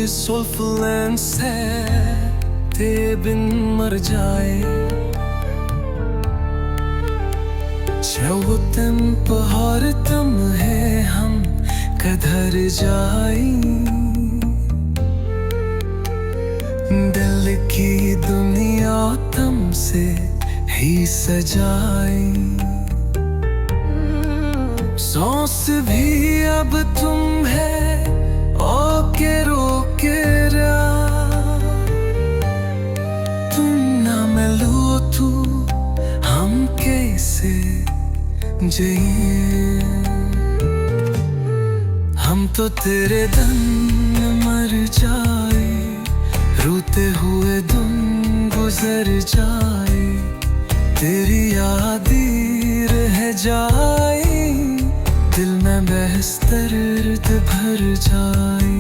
जुल्फ़ से ते बिन मर जाए चौतम पहाड़ तुम है हम कधर जाई दिल की दुनिया तुमसे ही सजाई सांस भी अब तुम है ओके रोके तुम ना मिलो तू हम कैसे जिए हम तो तेरे दम मर जाए रोते हुए दिन गुजर जाए तेरी याद रह जाए दिल में बहस दर्द भर जाए।